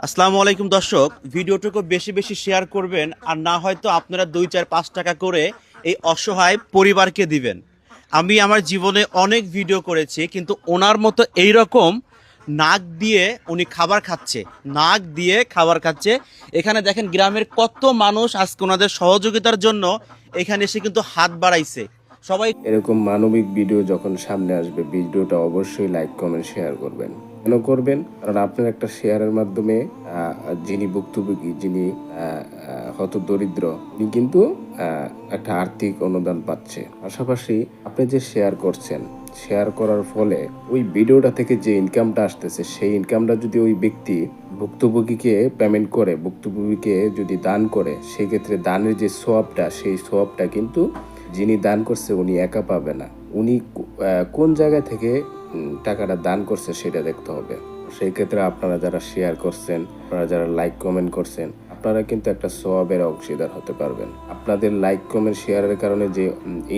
আসসালামু আলাইকুম দর্শক, ভিডিওটুকু বেশি বেশি শেয়ার করবেন আর না হয়তো আপনারা 2 4 5 টাকা করে এই অসহায় পরিবারকে দিবেন। আমি আমার জীবনে অনেক ভিডিও করেছি, কিন্তু ওনার মতো এই রকম নাক দিয়ে উনি খাবার খাচ্ছে, নাক দিয়ে খাবার খাচ্ছে। এখানে দেখেন গ্রামের কত মানুষ আজকে ওনাদের সহযোগিতার জন্য এখানে এসে কিন্তু হাত বাড়াইছে সবাই। এরকম মানবিক ভিডিও যখন সামনে আসবে, ভিডিওটা অবশ্যই লাইক কমেন্ট শেয়ার করবেন। কেন করবেন? কারণ আপনার একটা শেয়ারের মাধ্যমে যিনি ভুক্তভোগী, যিনি হতদরিদ্র, উনি কিন্তু একটা আর্থিক অনুদান পাচ্ছে। পাশাপাশি আপনি যে শেয়ার করছেন, শেয়ার করার ফলে ওই ভিডিওটা থেকে যে ইনকামটা আসতেছে, সেই ইনকামটা যদি ওই ব্যক্তি ভুক্তভোগীকে পেমেন্ট করে, ভুক্তভোগীকে যদি দান করে, সেক্ষেত্রে দানের যে সোয়াবটা, সেই সোয়াবটা কিন্তু যিনি দান করছে উনি একা পাবে না। উনি কোন জায়গা থেকে টাকাটা দান করছে সেটা দেখতে হবে। সেই ক্ষেত্রে আপনারা যারা শেয়ার করছেন, আপনারা যারা লাইক কমেন্ট করছেন, আপনারা কিন্তু একটা সওয়াবের অংশীদার হতে পারবেন। আপনাদের লাইক কমেন্ট শেয়ারের কারণে যে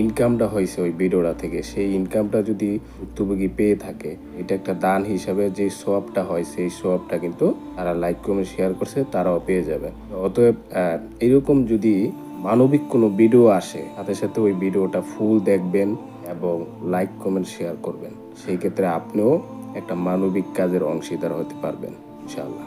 ইনকামটা হয়েছে ওই ভিডিওটা থেকে, সেই ইনকামটা যদি ভুক্তভোগী পেয়ে থাকে, এটা একটা দান হিসাবে যে সওয়াবটা হয়, সেই সওয়াবটা কিন্তু তারা লাইক কমেন্ট শেয়ার করছে তারাও পেয়ে যাবে। অতএব এরকম যদি মানবিক কোনো ভিডিও আসে, সাথে সাথে ওই ভিডিওটা ফুল দেখবেন এবং লাইক কমেন্ট শেয়ার করবেন। সেই ক্ষেত্রে আপনিও একটা মানবিক কাজের অংশীদার হতে পারবেন ইনশাআল্লাহ।